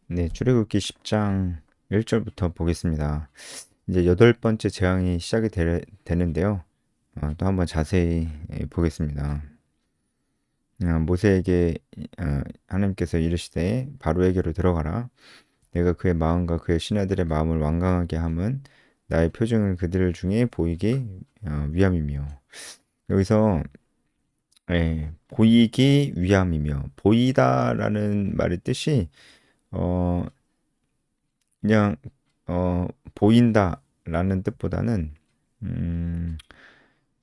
네, 출애굽기 10장 1절부터 보겠습니다. 이제 여덟 번째 재앙이 시작이 되는데요. 또 한번 자세히 보겠습니다. 모세에게 하나님께서 이르시되 바로에게로 들어가라. 내가 그의 마음과 그의 신하들의 마음을 완강하게 함은 나의 표징을 그들 중에 보이기 위함이며. 여기서 보이기 위함이며, 보이다라는 말의 뜻이 어, 그냥 보인다라는 뜻보다는 음,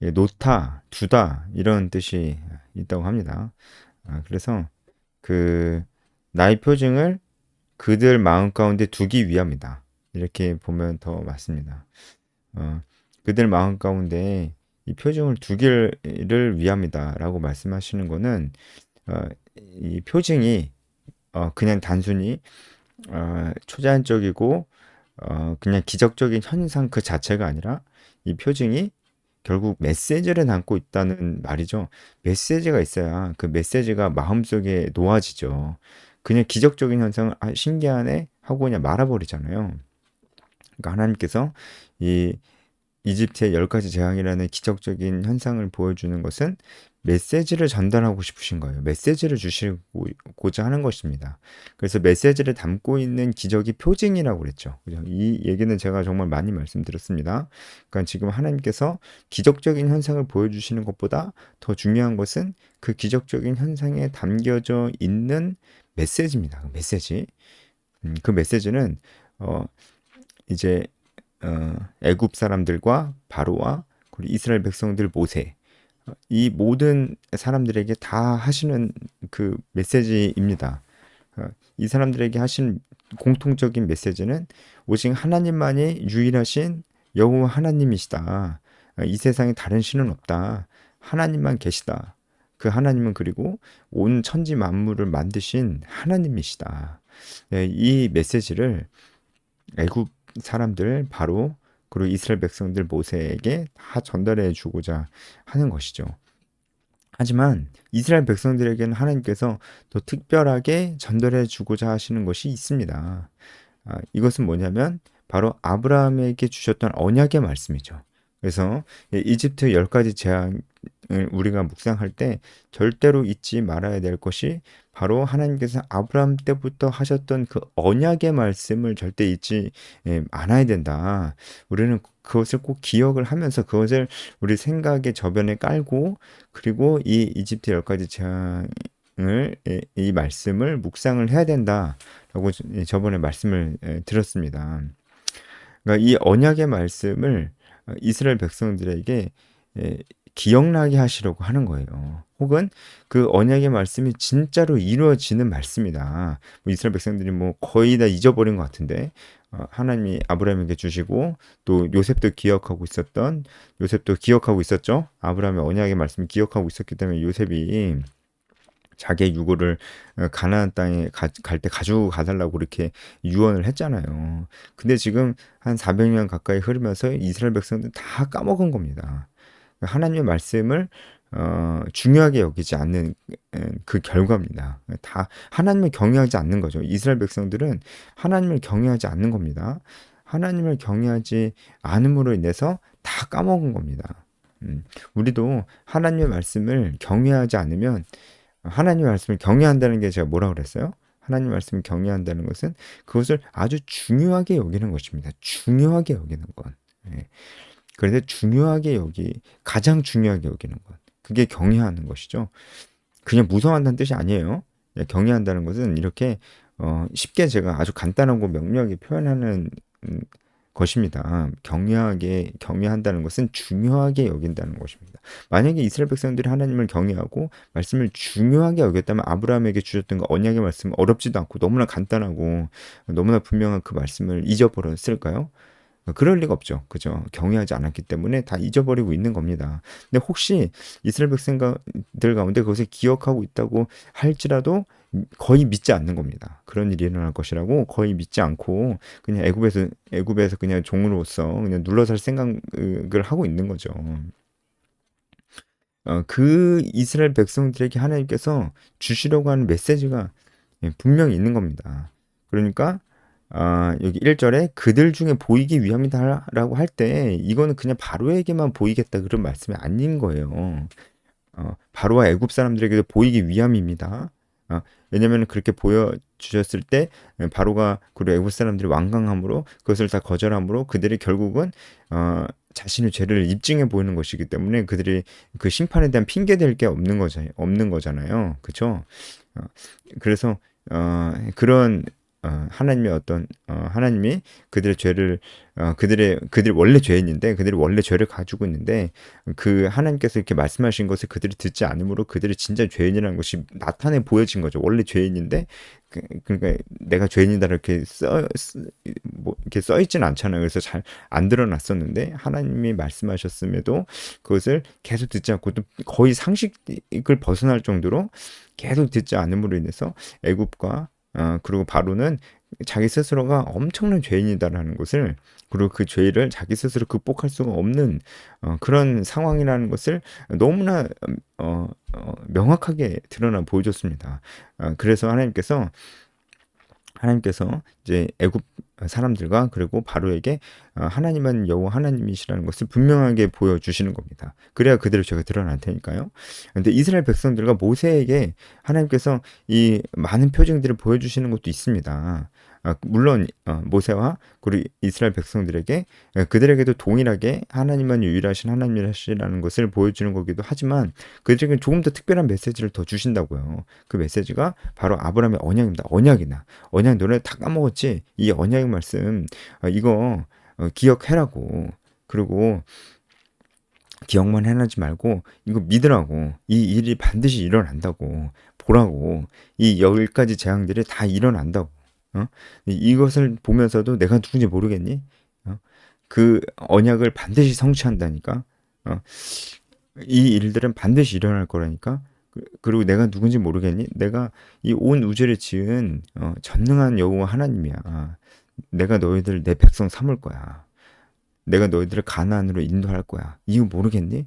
놓다, 두다 이런 뜻이 있다고 합니다. 그래서 그 나의 표징을 그들 마음 가운데 두기 위함이다. 이렇게 보면 더 맞습니다. 어, 그들 마음 가운데 이 표징을 두기를 위함이다라고 말씀하시는 거는 어, 이 표징이 그냥 단순히 초자연적이고 그냥 기적적인 현상 그 자체가 아니라 이 표징이 결국 메시지를 담고 있다는 말이죠. 메시지가 있어야 그 메시지가 마음속에 놓아지죠. 그냥 기적적인 현상을 신기하네 하고 그냥 말아버리잖아요. 그러니까 하나님께서 이 이집트의 10가지 재앙이라는 기적적인 현상을 보여주는 것은 메시지를 전달하고 싶으신 거예요. 메시지를 주시고자 하는 것입니다. 그래서 메시지를 담고 있는 기적이 표징이라고 그랬죠. 그죠? 이 얘기는 제가 정말 많이 말씀드렸습니다. 그러니까 지금 하나님께서 기적적인 현상을 보여주시는 것보다 더 중요한 것은 그 기적적인 현상에 담겨져 있는 메시지입니다. 그 메시지. 그 메시지는 어, 이제 애굽 사람들과 바로와 그리고 이스라엘 백성들 모세 이 모든 사람들에게 다 하시는 그 메시지입니다. 이 사람들에게 하신 공통적인 메시지는 오직 하나님만이 유일하신 여호와 하나님이시다. 이 세상에 다른 신은 없다. 하나님만 계시다. 그 하나님은 그리고 온 천지 만물을 만드신 하나님이시다. 네, 이 메시지를 애굽 사람들 바로 그리고 이스라엘 백성들 모세에게 다 전달해 주고자 하는 것이죠. 하지만 이스라엘 백성들에게는 하나님께서 더 특별하게 전달해 주고자 하시는 것이 있습니다. 이것은 뭐냐면 바로 아브라함에게 주셨던 언약의 말씀이죠. 그래서 이집트 10가지 재앙을 우리가 묵상할 때 절대로 잊지 말아야 될 것이 바로 하나님께서 아브라함 때부터 하셨던 그 언약의 말씀을 절대 잊지 않아야 된다. 우리는 그것을 꼭 기억을 하면서 그것을 우리 생각의 저변에 깔고 그리고 이 이집트 10가지 재앙을 이 말씀을 묵상을 해야 된다라고 저번에 말씀을 드렸습니다. 그러니까 이 언약의 말씀을 이스라엘 백성들에게 에, 기억나게 하시려고 하는 거예요. 혹은 그 언약의 말씀이 진짜로 이루어지는 말씀이다. 뭐 이스라엘 백성들이 뭐 거의 다 잊어버린 것 같은데 하나님이 아브라함에게 주시고 또 요셉도 기억하고 있었죠. 아브라함의 언약의 말씀을 기억하고 있었기 때문에 요셉이 자기의 유고를 가나안 땅에 갈 때 가지고 가달라고 이렇게 유언을 했잖아요. 근데 지금 한 400년 가까이 흐르면서 이스라엘 백성들 다 까먹은 겁니다. 하나님의 말씀을 중요하게 여기지 않는 그 결과입니다. 다 하나님을 경외하지 않는 거죠. 이스라엘 백성들은 하나님을 경외하지 않는 겁니다. 하나님을 경외하지 않음으로 인해서 다 까먹은 겁니다. 우리도 하나님의 말씀을 경외하지 않으면 하나님의 말씀을 경외한다는 게 제가 뭐라 그랬어요? 하나님 말씀을 경외한다는 것은 그것을 아주 중요하게 여기는 것입니다. 중요하게 여기는 것. 예. 그런데 가장 중요하게 여기는 것. 그게 경외하는 것이죠. 그냥 무서워한다는 뜻이 아니에요. 예, 경외한다는 것은 이렇게 쉽게 제가 아주 간단하고 명료하게 표현하는 음, 것입니다. 경외한다는 것은 중요하게 여긴다는 것입니다. 만약에 이스라엘 백성들이 하나님을 경외하고 말씀을 중요하게 여겼다면 아브라함에게 주셨던 그 언약의 말씀은 어렵지도 않고 너무나 간단하고 너무나 분명한 그 말씀을 잊어버렸을까요? 그럴 리가 없죠. 그죠? 경외하지 않았기 때문에 다 잊어버리고 있는 겁니다. 근데 혹시 이스라엘 백성들 가운데 그것을 기억하고 있다고 할지라도 거의 믿지 않는 겁니다. 그런 일이 일어날 것이라고 거의 믿지 않고 그냥 애굽에서 그냥 종으로서 그냥 눌러 살 생각을 하고 있는 거죠. 그 이스라엘 백성들에게 하나님께서 주시려고 하는 메시지가 분명히 있는 겁니다. 그러니까 여기 1절에 그들 중에 보이기 위함이다라고 할 때 이거는 그냥 바로에게만 보이겠다 그런 말씀이 아닌 거예요. 바로와 애굽 사람들에게도 보이기 위함입니다. 왜냐면 그렇게 보여주셨을 때 바로가 그리고 애굽 사람들이 완강함으로 그것을 다 거절함으로 그들이 결국은 자신의 죄를 입증해 보이는 것이기 때문에 그들이 그 심판에 대한 핑계 댈 게 없는 거잖아요. 그렇죠? 그래서 그런 하나님의 하나님이 그들의 죄를 그들이 원래 죄인인데 그들이 원래 죄를 가지고 있는데 그 하나님께서 이렇게 말씀하신 것을 그들이 듣지 않으므로 그들이 진짜 죄인이라는 것이 나타내 보여진 거죠. 원래 죄인인데 그러니까 내가 죄인이다 이렇게 뭐 이렇게 써 있지는 않잖아요. 그래서 잘 안 드러났었는데 하나님이 말씀하셨음에도 그것을 계속 듣지 않고 또 거의 상식을 벗어날 정도로 계속 듣지 않음으로 인해서 애굽과 그리고 바로는 자기 스스로가 엄청난 죄인이다라는 것을 그리고 그 죄를 자기 스스로 극복할 수가 없는 그런 상황이라는 것을 너무나 명확하게 드러나 보여줬습니다. 그래서 하나님께서 이제 애굽 사람들과 그리고 바로에게 하나님은 여호와 하나님이시라는 것을 분명하게 보여주시는 겁니다. 그래야 그들의 죄가 드러날 테니까요. 근데 이스라엘 백성들과 모세에게 하나님께서 이 많은 표징들을 보여주시는 것도 있습니다. 물론 모세와 그리고 이스라엘 백성들에게 그들에게도 동일하게 하나님만 유일하신 하나님이시라는 것을 보여주는 거기도 하지만 그들에게 조금 더 특별한 메시지를 더 주신다고요. 그 메시지가 바로 아브라함의 언약입니다. 언약 너네 다 까먹었지? 이 언약의 말씀 이거 기억해라고. 그리고 기억만 해나지 말고 이거 믿으라고. 이 일이 반드시 일어난다고. 보라고. 이 10가지 재앙들이 다 일어난다고. 이것을 보면서도 내가 누군지 모르겠니? 그 언약을 반드시 성취한다니까. 이 일들은 반드시 일어날 거라니까. 그리고 내가 누군지 모르겠니? 내가 이 온 우주를 지은 전능한 여호와 하나님이야. 내가 너희들 내 백성 삼을 거야. 내가 너희들을 가나안으로 인도할 거야. 이거 모르겠니?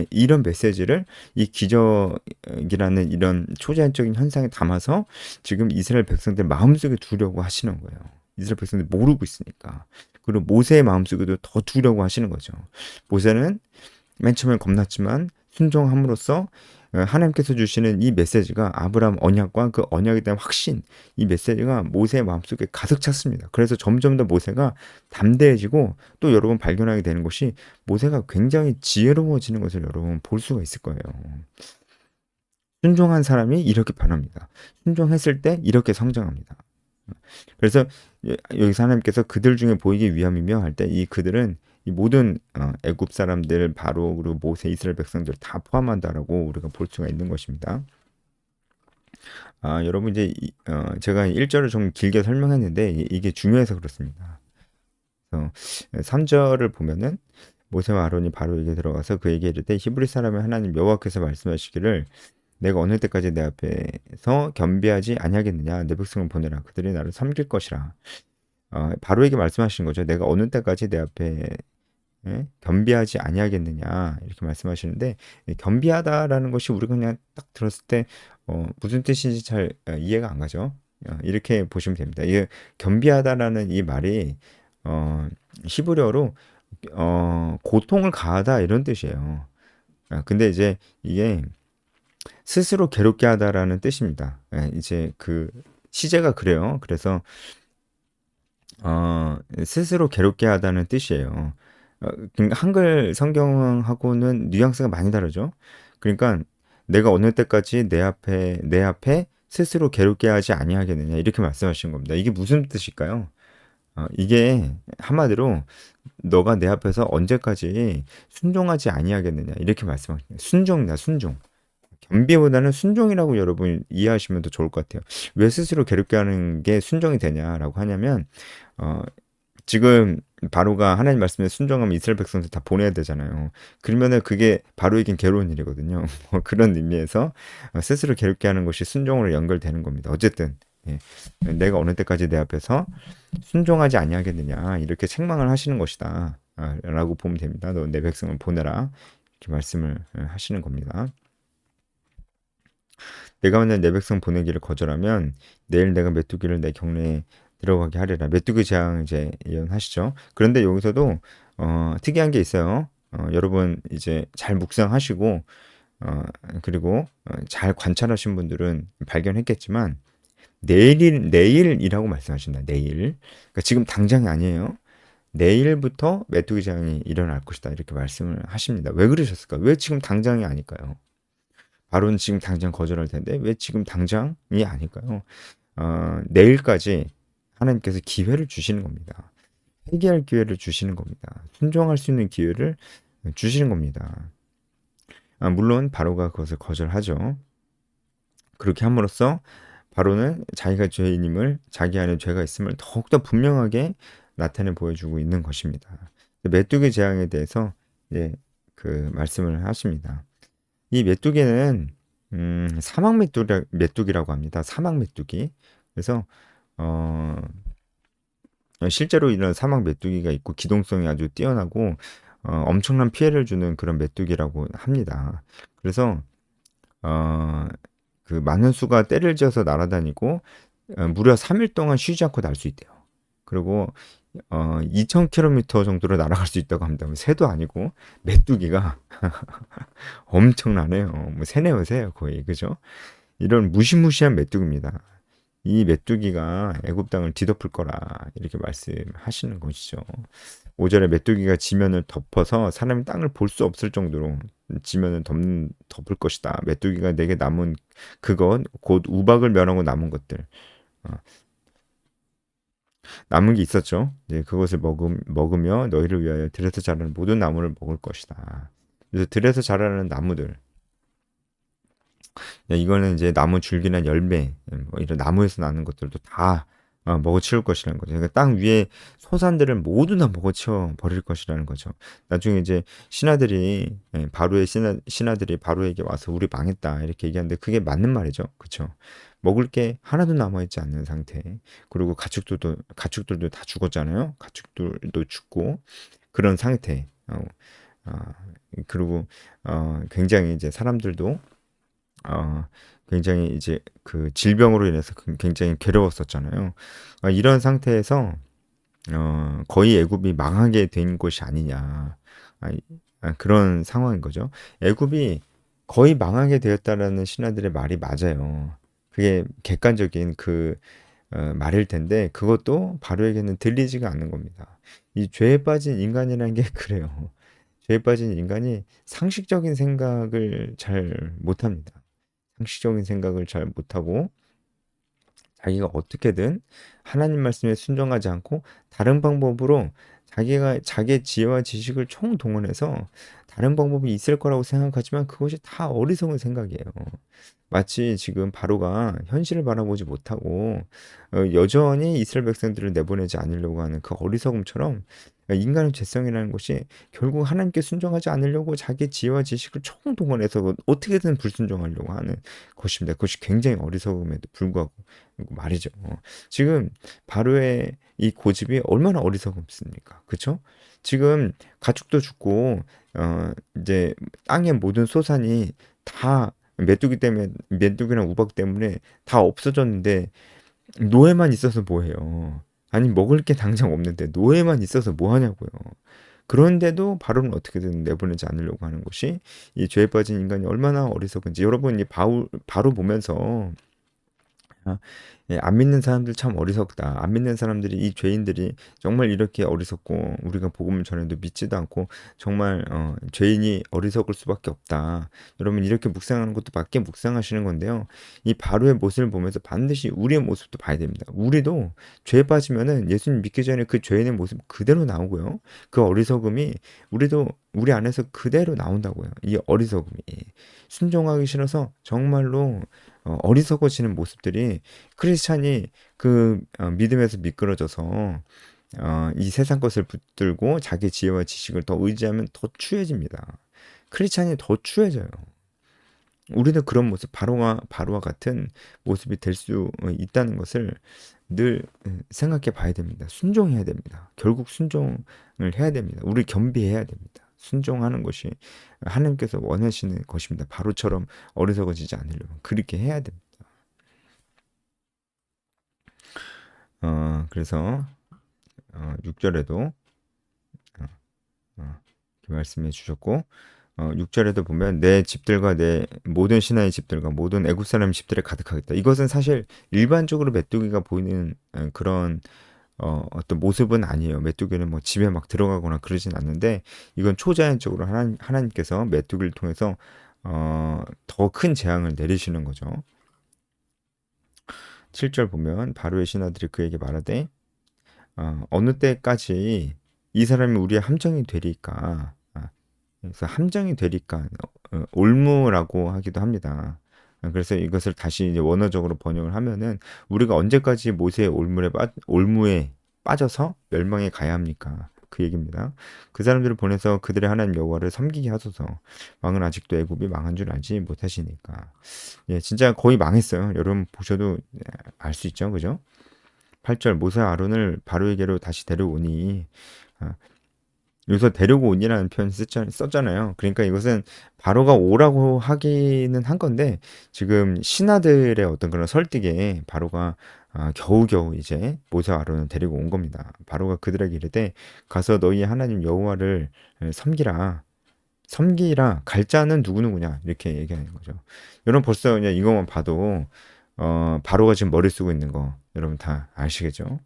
이런 메시지를 이 기적이라는 이런 초자연적인 현상에 담아서 지금 이스라엘 백성들 마음속에 두려고 하시는 거예요. 이스라엘 백성들 모르고 있으니까. 그리고 모세의 마음속에도 더 두려고 하시는 거죠. 모세는 맨 처음엔 겁났지만 순종함으로써 하나님께서 주시는 이 메시지가 아브라함 언약과 그 언약에 대한 확신, 이 메시지가 모세의 마음속에 가득 찼습니다. 그래서 점점 더 모세가 담대해지고 또 여러분 발견하게 되는 것이 모세가 굉장히 지혜로워지는 것을 여러분 볼 수가 있을 거예요. 순종한 사람이 이렇게 변합니다. 순종했을 때 이렇게 성장합니다. 그래서 여기서 하나님께서 그들 중에 보이기 위함이며 할 때 이 그들은 이 모든 애굽 사람들 바로 그리고 모세 이스라엘 백성들 다 포함한다라고 우리가 볼 수가 있는 것입니다. 여러분 이제 제가 1절을 좀 길게 설명했는데 이게 중요해서 그렇습니다. 그래서 3절을 보면은 모세와 아론이 바로에게 들어가서 그에게 이르되 히브리 사람의 하나님 여호와께서 말씀하시기를 내가 어느 때까지 내 앞에서 겸비하지 아니하겠느냐 내 백성을 보내라 그들이 나를 섬길 것이라. 바로에게 말씀하시는 거죠. 내가 어느 때까지 내 앞에 겸비하지 아니하겠느냐 이렇게 말씀하시는데 겸비하다라는 것이 우리가 그냥 딱 들었을 때 무슨 뜻인지 잘 이해가 안 가죠. 이렇게 보시면 됩니다. 이게 겸비하다라는 이 말이 히브리어로 고통을 가하다 이런 뜻이에요. 근데 이제 이게 스스로 괴롭게 하다라는 뜻입니다. 이제 그 시제가 그래요. 그래서 스스로 괴롭게 하다는 뜻이에요. 그러니까 한글 성경하고는 뉘앙스가 많이 다르죠. 그러니까 내가 어느 때까지 내 앞에 스스로 괴롭게 하지 아니하겠느냐 이렇게 말씀하신 겁니다. 이게 무슨 뜻일까요? 이게 한마디로 너가 내 앞에서 언제까지 순종하지 아니하겠느냐 이렇게 말씀하십니다. 순종이다 순종. 겸비보다는 순종이라고 여러분 이해하시면 더 좋을 것 같아요. 왜 스스로 괴롭게 하는 게 순종이 되냐라고 하냐면 지금 바로가 하나님 말씀에 순종하면 이스라엘 백성들 다 보내야 되잖아요. 그러면은 그게 바로에겐 괴로운 일이거든요. 그런 의미에서 스스로 괴롭게 하는 것이 순종으로 연결되는 겁니다. 어쨌든 내가 어느 때까지 내 앞에서 순종하지 아니하겠느냐 이렇게 책망을 하시는 것이다 라고 보면 됩니다. 너 내 백성을 보내라 이렇게 말씀을 하시는 겁니다. 내가 만약 내 백성 보내기를 거절하면 내일 내가 메뚜기를 내 경내에 들어가게 하리라. 메뚜기 재앙 이제 예언하시죠. 그런데 여기서도 특이한 게 있어요. 여러분 이제 잘 묵상하시고 어, 그리고 잘 관찰하신 분들은 발견했겠지만 내일이라고 말씀하신다. 내일. 그러니까 지금 당장이 아니에요. 내일부터 메뚜기 재앙이 일어날 것이다. 이렇게 말씀을 하십니다. 왜 그러셨을까? 왜 지금 당장이 아닐까요? 바로는 지금 당장 거절할 텐데 왜 지금 당장이 아닐까요? 내일까지 하나님께서 기회를 주시는 겁니다. 회개할 기회를 주시는 겁니다. 순종할 수 있는 기회를 주시는 겁니다. 물론 바로가 그것을 거절하죠. 그렇게 함으로써 바로는 자기가 죄인임을 자기 안에 죄가 있음을 더욱더 분명하게 나타내 보여주고 있는 것입니다. 메뚜기 재앙에 대해서 이제 그 말씀을 하십니다. 이 메뚜기는 사막 메뚜기라고 합니다. 사막 메뚜기. 그래서 어, 실제로 이런 사막 메뚜기가 있고 기동성이 아주 뛰어나고 엄청난 피해를 주는 그런 메뚜기라고 합니다. 그래서 어, 그 많은 수가 떼를 지어서 날아다니고 무려 3일 동안 쉬지 않고 날 수 있대요. 그리고 2,000km 정도로 날아갈 수 있다고 합니다. 뭐 새도 아니고 메뚜기가 엄청나네요. 뭐 새네요, 새요 거의 그죠? 이런 무시무시한 메뚜기입니다. 이 메뚜기가 애굽 땅을 뒤덮을 거라 이렇게 말씀하시는 것이죠. 5절에 메뚜기가 지면을 덮어서 사람이 땅을 볼 수 없을 정도로 지면을 덮을 것이다. 메뚜기가 내게 남은 그것 곧 우박을 멸하고 남은 것들 어, 남은 게 있었죠. 네, 그것을 먹으며 너희를 위하여 들에서 자라는 모든 나무를 먹을 것이다. 그래서 들에서 자라는 나무들 이거는 이제 나무 줄기나 열매, 뭐 이런 나무에서 나는 것들도 다 먹어치울 것이라는 거죠. 그러니까 땅 위에 소산들을 모두 다 먹어치워 버릴 것이라는 거죠. 나중에 이제 바로의 신하들이 바로에게 와서 우리 망했다 이렇게 얘기하는데 그게 맞는 말이죠. 그렇죠? 먹을 게 하나도 남아있지 않는 상태. 그리고 가축들도 다 죽었잖아요. 가축들도 죽고 그런 상태. 어, 그리고 굉장히 이제 사람들도 어, 굉장히 이제 그 질병으로 인해서 굉장히 괴로웠었잖아요. 이런 상태에서 거의 애굽이 망하게 된 것이 아니냐. 그런 상황인 거죠. 애굽이 거의 망하게 되었다라는 신하들의 말이 맞아요. 그게 객관적인 말일 텐데 그것도 바로에게는 들리지가 않는 겁니다. 이 죄에 빠진 인간이라는 게 그래요. 죄에 빠진 인간이 상식적인 생각을 잘 못합니다. 상식적인 생각을 잘 못하고 자기가 어떻게든 하나님 말씀에 순종하지 않고 다른 방법으로 자기가 자기의 지혜와 지식을 총동원해서 다른 방법이 있을 거라고 생각하지만 그것이 다 어리석은 생각이에요. 마치 지금 바로가 현실을 바라보지 못하고 여전히 이스라엘 백성들을 내보내지 않으려고 하는 그 어리석음처럼 인간의 죄성이라는 것이 결국 하나님께 순종하지 않으려고 자기 지혜와 지식을 총동원해서 어떻게든 불순종하려고 하는 것입니다. 그것이 굉장히 어리석음에도 불구하고 말이죠. 지금 바로의 이 고집이 얼마나 어리석습니까? 그렇죠? 지금 가축도 죽고 이제 땅의 모든 소산이 다 메뚜기랑 우박 때문에 다 없어졌는데 노예만 있어서 뭐해요? 아니 먹을 게 당장 없는데 노예만 있어서 뭐 하냐고요. 그런데도 바로는 어떻게든 내보내지 않으려고 하는 것이 이 죄에 빠진 인간이 얼마나 어리석은지 여러분 이 바로 보면서 아, 예, 안 믿는 사람들 참 어리석다. 안 믿는 사람들이 이 죄인들이 정말 이렇게 어리석고 우리가 복음을 전해도 믿지도 않고 정말 죄인이 어리석을 수밖에 없다. 여러분 이렇게 묵상하는 것도 밖에 묵상하시는 건데요. 이 바로의 모습을 보면서 반드시 우리의 모습도 봐야 됩니다. 우리도 죄에 빠지면은 예수님 믿기 전에 그 죄인의 모습 그대로 나오고요. 그 어리석음이 우리 안에서 그대로 나온다고요. 이 어리석음이 순종하기 싫어서 정말로 어리석어지는 모습들이 크리스찬이 믿음에서 미끄러져서 이 세상 것을 붙들고 자기 지혜와 지식을 더 의지하면 더 추해집니다. 크리스찬이 더 추해져요. 우리는 그런 모습, 바로와 같은 모습이 될 수 있다는 것을 늘 생각해 봐야 됩니다. 순종해야 됩니다. 결국 순종을 해야 됩니다. 우리 겸비해야 됩니다. 순종하는 것이 하나님께서 원하시는 것입니다. 바로처럼 어리석어지지 않으려면 그렇게 해야 됩니다. 그래서 6절에도 말씀해 주셨고 6절에도 보면 내 집들과 내 모든 신하의 집들과 모든 애굽 사람 집들에 가득하겠다. 이것은 사실 일반적으로 메뚜기가 보이는 그런 어떤 모습은 아니에요. 메뚜기는 뭐 집에 막 들어가거나 그러진 않는데 이건 초자연적으로 하나님께서 메뚜기를 통해서 더 큰 재앙을 내리시는 거죠. 7절 보면 바로의 신하들이 그에게 말하되 어느 때까지 이 사람이 우리의 함정이 되리까. 그래서 함정이 되리까 올무라고 하기도 합니다. 그래서 이것을 다시 이제 원어적으로 번역을 하면은 우리가 언제까지 모세의 올무에 빠져서 멸망에 가야 합니까? 그 얘기입니다. 그 사람들을 보내서 그들의 하나님 여호와를 섬기게 하소서. 왕은 아직도 애굽이 망한 줄 알지 못하시니까. 예, 진짜 거의 망했어요. 여러분 보셔도 알 수 있죠, 그죠? 8절 모세와 아론을 바로에게로 다시 데려오니 아, 여기서 데리고 온이라는 표현 썼잖아요. 그러니까 이것은 바로가 오라고 하기는 한 건데 지금 신하들의 어떤 그런 설득에 바로가 겨우겨우 이제 모세와 아론을 데리고 온 겁니다. 바로가 그들에게 이르되 가서 너희 하나님 여호와를 섬기라. 섬기라. 갈 자는 누구누구냐 이렇게 얘기하는 거죠. 여러분 벌써 그냥 이것만 봐도 바로가 지금 머리 쓰고 있는 거 여러분 다 아시겠죠?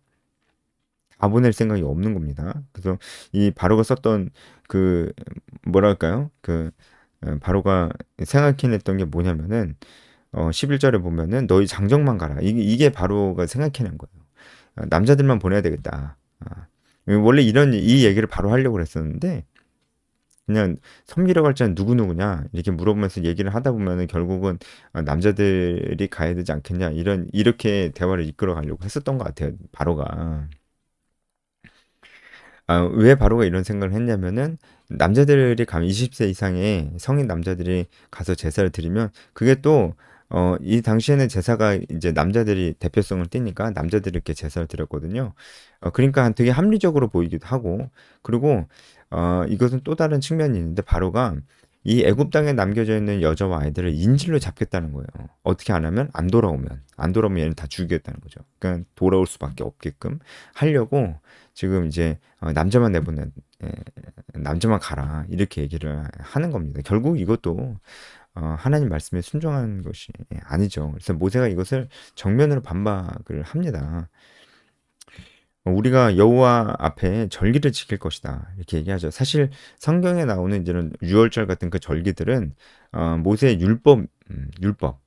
다 보낼 생각이 없는 겁니다. 그래서 이 바로가 썼던 그 뭐랄까요? 바로가 생각해냈던 게 뭐냐면은 11절에 보면은 너희 장정만 가라. 이게 바로가 생각해낸 거예요. 남자들만 보내야 되겠다. 원래 이 얘기를 바로 하려고 그랬었는데 그냥 섬기러 갈 자는 누구누구냐 이렇게 물어보면서 얘기를 하다 보면은 결국은 남자들이 가야 되지 않겠냐 이렇게 대화를 이끌어 가려고 했었던 것 같아요. 바로가. 왜 바로가 이런 생각을 했냐면은 남자들이 가면 20세 이상의 성인 남자들이 가서 제사를 드리면 그게 또 이 당시에는 제사가 이제 남자들이 대표성을 띠니까 남자들이 이렇게 제사를 드렸거든요. 그러니까 되게 합리적으로 보이기도 하고 그리고 이것은 또 다른 측면이 있는데 바로가 이 애굽 땅에 남겨져 있는 여자와 아이들을 인질로 잡겠다는 거예요. 어떻게 하냐면 안 돌아오면 얘는 다 죽이겠다는 거죠. 그러니까 돌아올 수밖에 없게끔 하려고 지금 이제 남자만 내보낸 예, 남자만 가라 이렇게 얘기를 하는 겁니다. 결국 이것도 하나님 말씀에 순종하는 것이 아니죠. 그래서 모세가 이것을 정면으로 반박을 합니다. 우리가 여호와 앞에 절기를 지킬 것이다 이렇게 얘기하죠. 사실 성경에 나오는 이제는 유월절 같은 그 절기들은 모세의 율법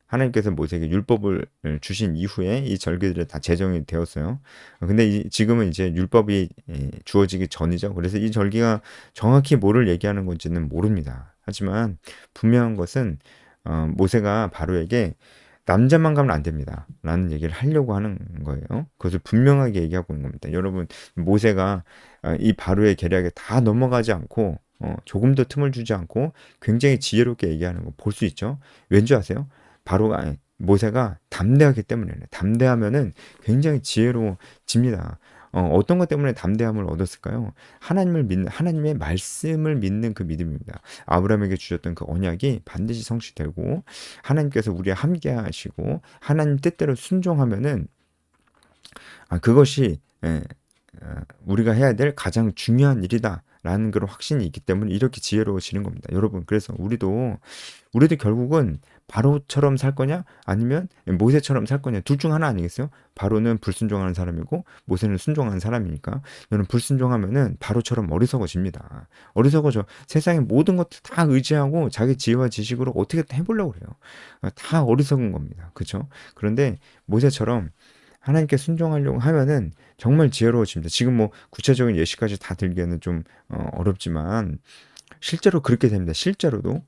하나님께서 모세에게 율법을 주신 이후에 이 절기들이 다 제정이 되었어요. 근데 지금은 이제 율법이 주어지기 전이죠. 그래서 이 절기가 정확히 뭐를 얘기하는 건지는 모릅니다. 하지만 분명한 것은 모세가 바로에게 남자만 가면 안 됩니다. 라는 얘기를 하려고 하는 거예요. 그것을 분명하게 얘기하고 있는 겁니다. 여러분, 모세가 이 바로의 계략에 다 넘어가지 않고 조금도 틈을 주지 않고 굉장히 지혜롭게 얘기하는 거 볼 수 있죠. 왠지 아세요? 모세가 담대하기 때문에 담대하면은 굉장히 지혜로워집니다. 어떤 것 때문에 담대함을 얻었을까요? 하나님의 말씀을 믿는 그 믿음입니다. 아브라함에게 주셨던 그 언약이 반드시 성취되고 하나님께서 우리와 함께 하시고 하나님 뜻대로 순종하면은 그것이 우리가 해야 될 가장 중요한 일이다라는 그런 확신이 있기 때문에 이렇게 지혜로워지는 겁니다. 여러분, 그래서 우리도 결국은 바로처럼 살 거냐 아니면 모세처럼 살 거냐 둘 중 하나 아니겠어요? 바로는 불순종하는 사람이고 모세는 순종하는 사람이니까 여러분 불순종하면은 바로처럼 어리석어집니다. 어리석어져. 세상의 모든 것들 다 의지하고 자기 지혜와 지식으로 어떻게 해보려고 그래요. 다 어리석은 겁니다. 그렇죠? 그런데 모세처럼 하나님께 순종하려고 하면은 정말 지혜로워집니다. 지금 뭐 구체적인 예시까지 다 들기에는 좀 어렵지만 실제로 그렇게 됩니다. 실제로도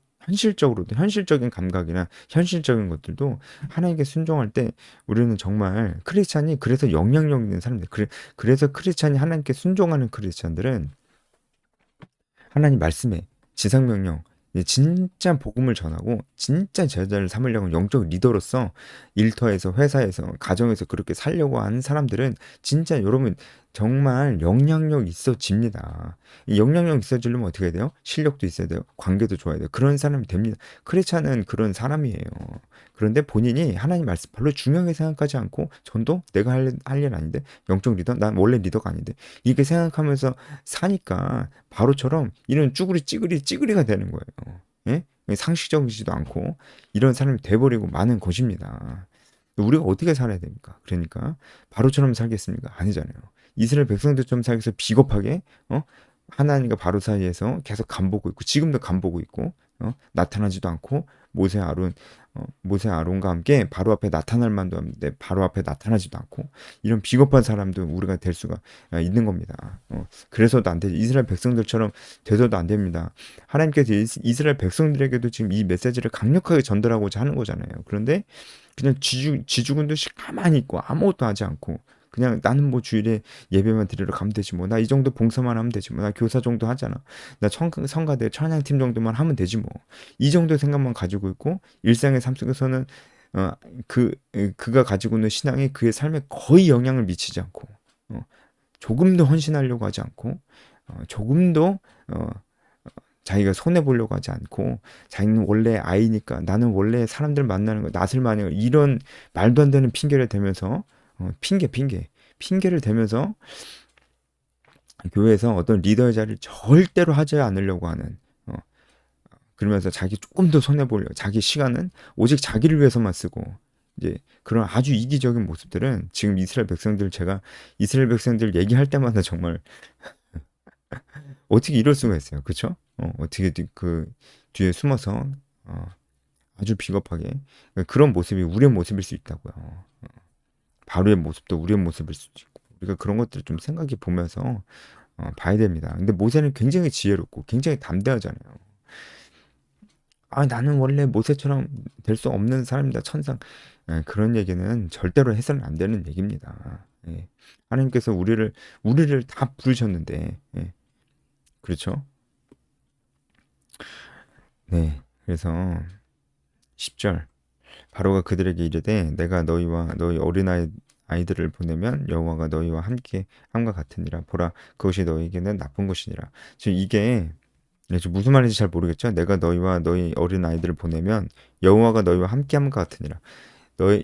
현실적인 감각이나 현실적인 것들도 하나님께 순종할 때 우리는 정말 크리스찬이 그래서 영향력 있는 사람들 그래서 크리스찬이 하나님께 순종하는 크리스찬들은 하나님 말씀에 지상명령 진짜 복음을 전하고 진짜 제자를 삼으려고 영적 리더로서 일터에서 회사에서 가정에서 그렇게 살려고 하는 사람들은 진짜 여러분 정말 영향력 있어집니다. 이 영향력 있어지려면 어떻게 해야 돼요? 실력도 있어야 돼요. 관계도 좋아야 돼요. 그런 사람이 됩니다. 크리스찬은 그런 사람이에요. 그런데 본인이 하나님 말씀 별로 중요하게 생각하지 않고 전도 내가 할 일 아닌데 영적 리더 난 원래 리더가 아닌데 이게 생각하면서 사니까 바로처럼 이런 쭈구리 찌그리가 되는 거예요. 예? 상식적이지도 않고 이런 사람이 돼버리고 마는 것입니다. 우리가 어떻게 살아야 됩니까? 그러니까 바로처럼 살겠습니까? 아니잖아요. 이스라엘 백성들처럼 살기 위해서 비겁하게 하나님과 바로 사이에서 계속 간보고 있고 지금도 간보고 있고 나타나지도 않고 모세 아론과 함께 바로 앞에 나타날 만도 하는데 바로 앞에 나타나지도 않고 이런 비겁한 사람도 우리가 될 수가 있는 겁니다. 그래서도 안 되지. 이스라엘 백성들처럼 돼서도 안 됩니다. 하나님께서 이스라엘 백성들에게도 지금 이 메시지를 강력하게 전달하고자 하는 거잖아요. 그런데 그냥 지주군듯이 가만히 있고 아무것도 하지 않고 그냥 나는 뭐 주일에 예배만 드리러 가면 되지 뭐 나 이 정도 봉사만 하면 되지 뭐 나 교사 정도 하잖아 나 성가대 찬양팀 정도만 하면 되지 뭐 이 정도 생각만 가지고 있고 일상의 삶 속에서는 어, 그가 가지고 있는 신앙이 그의 삶에 거의 영향을 미치지 않고 어, 조금도 헌신하려고 하지 않고 조금도 자기가 손해 보려고 하지 않고 자기는 원래 아이니까 나는 원래 사람들 만나는 거 낯을 많이 이런 말도 안 되는 핑계를 대면서 핑계를 대면서 교회에서 어떤 리더의 자리를 절대로 하지 않으려고 하는 그러면서 자기 조금 더 손해 보려 자기 시간은 오직 자기를 위해서만 쓰고 이제 그런 아주 이기적인 모습들은 지금 제가 이스라엘 백성들 얘기할 때마다 정말 어떻게 이럴 수가 있어요, 그렇죠? 어떻게 그 뒤에 숨어서 어, 아주 비겁하게 그런 모습이 우리의 모습일 수 있다고요. 바로의 모습도 우리의 모습일 수도 있고 우리가 그런 것들을 좀 생각해 보면서 봐야 됩니다. 근데 모세는 굉장히 지혜롭고 굉장히 담대하잖아요. 아, 나는 원래 모세처럼 될 수 없는 사람이다, 천상. 그런 얘기는 절대로 해서는 안 되는 얘기입니다. 예. 하나님께서 우리를 다 부르셨는데, 예. 그렇죠? 네. 그래서 10절. 바로가 그들에게 이르되 내가 너희와 너희 아이들을 보내면 여호와가 너희와 함께 함과 같으니라 보라 그것이 너희에게는 나쁜 것이니라. 지금 이게 지금 무슨 말인지 잘 모르겠죠. 내가 너희와 너희 어린 아이들을 보내면 여호와가 너희와 함께 함과 같으니라.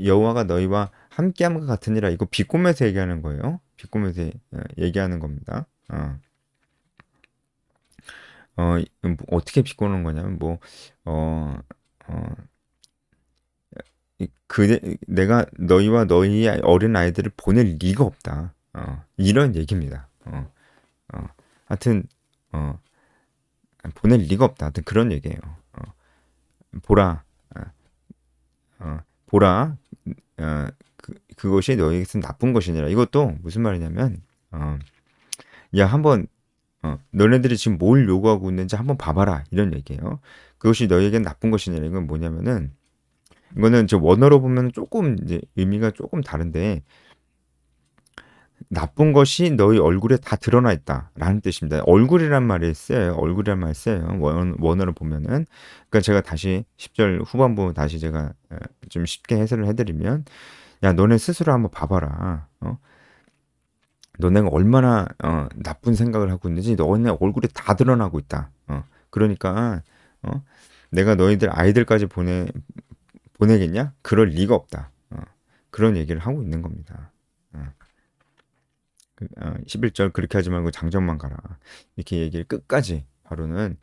여호와가 너희와 함께 함과 같으니라. 이거 비꼬면서 얘기하는 거예요. 비꼬면서 얘기하는 겁니다. 어떻게 비꼬는 거냐면 어, 어, 내가 너희와 너희 어린 아이들을 보낼 리가 없다. 이런 얘기입니다. 하여튼 어, 보낼 리가 없다. 하여튼 그런 얘기예요. 어, 보라, 어, 보라, 그것이 너희에게서 나쁜 것이니라. 이것도 무슨 말이냐면, 야 한번 너네들이 지금 뭘 요구하고 있는지 한번 봐봐라 이런 얘기예요. 그것이 너희에게 나쁜 것이니라. 이건 뭐냐면은 이거는 저 원어로 보면 조금 이제 의미가 조금 다른데 나쁜 것이 너희 얼굴에 다 드러나 있다라는 뜻입니다. 얼굴이란 말이 쓰여요. 얼굴이란 말 쓰여요. 원어로 보면은 그러니까 제가 다시 10절 후반부 다시 제가 좀 쉽게 해설을 해드리면 야 너네 스스로 한번 봐봐라. 너네가 얼마나 나쁜 생각을 하고 있는지 너네 얼굴에 다 드러나고 있다. 그러니까 어, 내가 너희들 아이들까지 보내겠냐? 그럴 리가 없다. 그런 얘기를 하고 있는 겁니다. 11절 그렇게 하지 말고 장정만 가라. 이렇게 얘기를 끝까지 바로는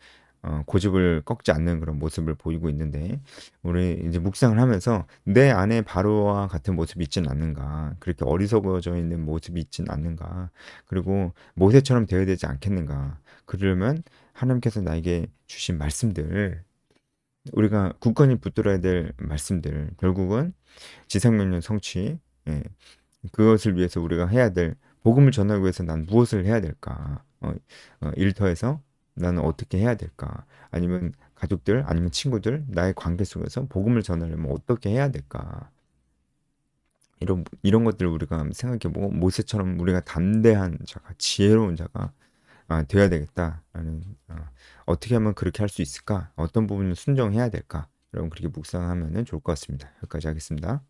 고집을 꺾지 않는 그런 모습을 보이고 있는데 우리 이제 묵상을 하면서 내 안에 바로와 같은 모습이 있지는 않는가 그렇게 어리석어져 있는 모습이 있지는 않는가 그리고 모세처럼 되어야 되지 않겠는가 그러려면 하나님께서 나에게 주신 말씀들 우리가 굳건히 붙들어야 될 말씀들 결국은 지상명령 성취 예, 그것을 위해서 우리가 해야 될 복음을 전하기 위해서 난 무엇을 해야 될까? 일터에서 나는 어떻게 해야 될까? 아니면 가족들, 아니면 친구들, 나의 관계 속에서 복음을 전하려면 어떻게 해야 될까? 이런 것들을 우리가 생각해보고 모세처럼 우리가 담대한 자가, 지혜로운 자가 되어야 되겠다라는 어떻게 하면 그렇게 할 수 있을까? 어떤 부분을 순정해야 될까? 여러분 그렇게 묵상하면 좋을 것 같습니다. 여기까지 하겠습니다.